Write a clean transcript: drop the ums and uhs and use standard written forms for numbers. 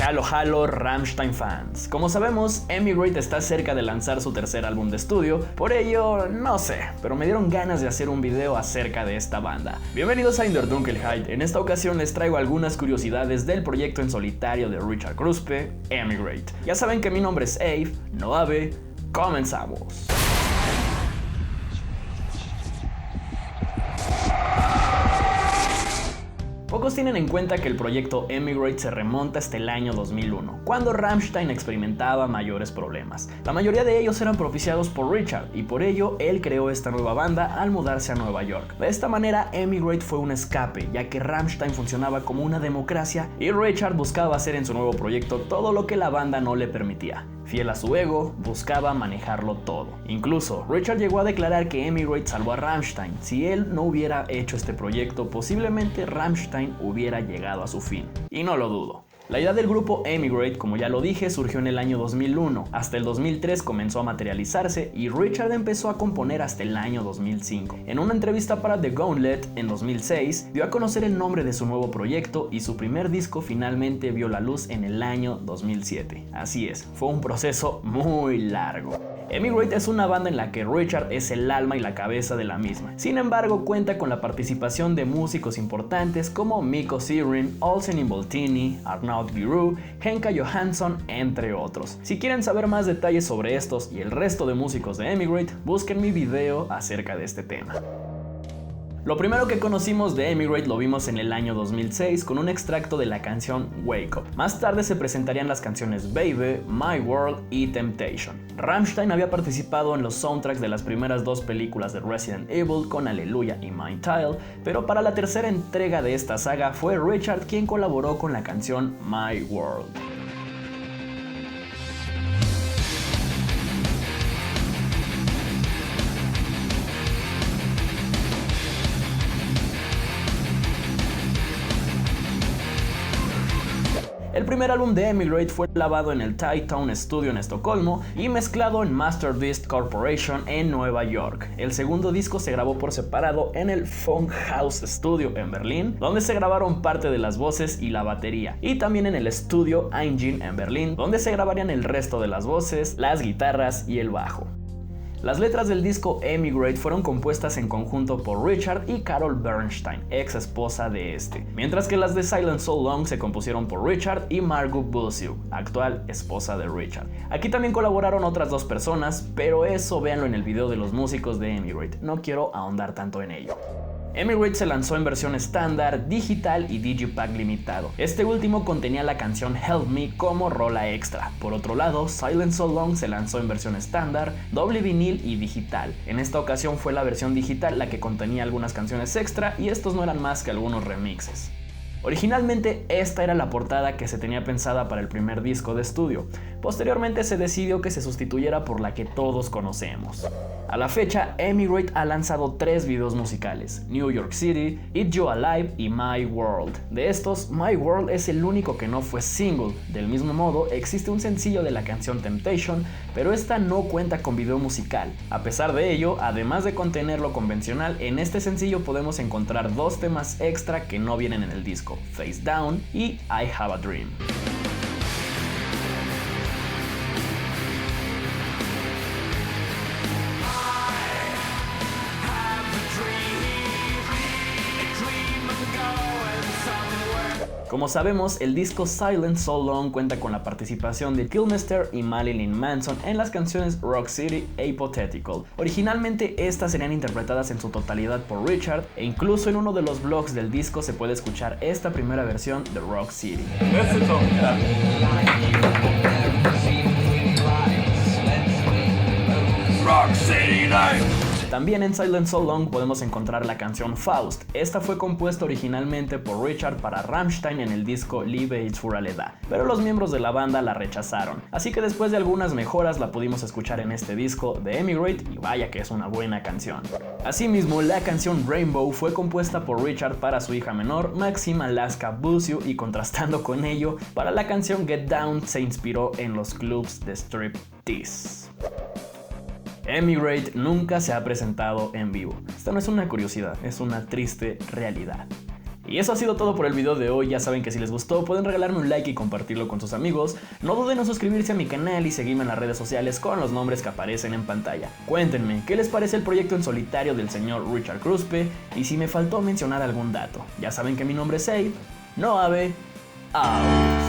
Halo Halo Rammstein fans. Como sabemos, Emigrate está cerca de lanzar su tercer álbum de estudio, por ello, no sé, pero me dieron ganas de hacer un video acerca de esta banda. Bienvenidos a In der Dunkelheit, en esta ocasión les traigo algunas curiosidades del proyecto en solitario de Richard Kruspe, Emigrate. Ya saben que mi nombre es Abe, no Abe, comenzamos. Pocos tienen en cuenta que el proyecto Emigrate se remonta hasta el año 2001, cuando Rammstein experimentaba mayores problemas. La mayoría de ellos eran propiciados por Richard, y por ello él creó esta nueva banda al mudarse a Nueva York. De esta manera, Emigrate fue un escape, ya que Rammstein funcionaba como una democracia y Richard buscaba hacer en su nuevo proyecto todo lo que la banda no le permitía. Fiel a su ego, buscaba manejarlo todo. Incluso, Richard llegó a declarar que Emigrate salvó a Rammstein. Si él no hubiera hecho este proyecto, posiblemente Rammstein hubiera llegado a su fin. Y no lo dudo. La idea del grupo Emigrate, como ya lo dije, surgió en el año 2001. Hasta el 2003 comenzó a materializarse y Richard empezó a componer hasta el año 2005. En una entrevista para The Gauntlet en 2006, dio a conocer el nombre de su nuevo proyecto y su primer disco finalmente vio la luz en el año 2007. Así es, fue un proceso muy largo. Emigrate es una banda en la que Richard es el alma y la cabeza de la misma. Sin embargo, cuenta con la participación de músicos importantes como Mikko Sirén, Olsen Involtini, Arnaud Giroux, Henka Johansson, entre otros. Si quieren saber más detalles sobre estos y el resto de músicos de Emigrate, busquen mi video acerca de este tema. Lo primero que conocimos de Emigrate lo vimos en el año 2006 con un extracto de la canción Wake Up. Más tarde se presentarían las canciones Baby, My World y Temptation. Rammstein había participado en los soundtracks de las primeras dos películas de Resident Evil con Hallelujah y Mind Tile, pero para la tercera entrega de esta saga fue Richard quien colaboró con la canción My World. El primer álbum de Emigrate fue grabado en el Thai Town Studio en Estocolmo y mezclado en Master Disc Corporation en Nueva York. El segundo disco se grabó por separado en el Funkhaus Studio en Berlín, donde se grabaron parte de las voces y la batería, y también en el estudio Eingin en Berlín, donde se grabarían el resto de las voces, las guitarras y el bajo. Las letras del disco Emigrate fueron compuestas en conjunto por Richard y Carol Bernstein, ex esposa de este, mientras que las de Silent So Long se compusieron por Richard y Margot Bossiu, actual esposa de Richard. Aquí también colaboraron otras dos personas, pero eso véanlo en el video de los músicos de Emigrate, no quiero ahondar tanto en ello. Emigrate se lanzó en versión estándar, digital y digipack limitado. Este último contenía la canción Help Me como rola extra. Por otro lado, Silent So Long se lanzó en versión estándar, doble vinil y digital. En esta ocasión fue la versión digital la que contenía algunas canciones extra y estos no eran más que algunos remixes. Originalmente esta era la portada que se tenía pensada para el primer disco de estudio. Posteriormente se decidió que se sustituyera por la que todos conocemos. A la fecha, Emigrate ha lanzado 3 videos musicales: New York City, Eat You Alive y My World. De estos, My World es el único que no fue single. Del mismo modo, existe un sencillo de la canción Temptation, pero esta no cuenta con video musical. A pesar de ello, además de contener lo convencional, en este sencillo podemos encontrar 2 temas extra que no vienen en el disco: Face Down y I Have a Dream. Como sabemos, el disco Silent So Long cuenta con la participación de Killmister y Marilyn Manson en las canciones Rock City e Hypothetical. Originalmente estas serían interpretadas en su totalidad por Richard, e incluso en uno de los blogs del disco se puede escuchar esta primera versión de Rock City. Rock City Night. También en Silent So Long podemos encontrar la canción Faust. Esta fue compuesta originalmente por Richard para Rammstein en el disco Liebe ist für alle da, pero los miembros de la banda la rechazaron, así que después de algunas mejoras la pudimos escuchar en este disco de Emigrate y vaya que es una buena canción. Asimismo, la canción Rainbow fue compuesta por Richard para su hija menor, Maxima Laska Bossiu, y contrastando con ello, para la canción Get Down se inspiró en los clubs de striptease. Emigrate nunca se ha presentado en vivo. Esta no es una curiosidad, es una triste realidad. Y eso ha sido todo por el video de hoy. Ya saben que si les gustó pueden regalarme un like y compartirlo con sus amigos. No duden en suscribirse a mi canal y seguirme en las redes sociales con los nombres que aparecen en pantalla. Cuéntenme qué les parece el proyecto en solitario del señor Richard Kruspe y si me faltó mencionar algún dato. Ya saben que mi nombre es Abe, no Abe, out.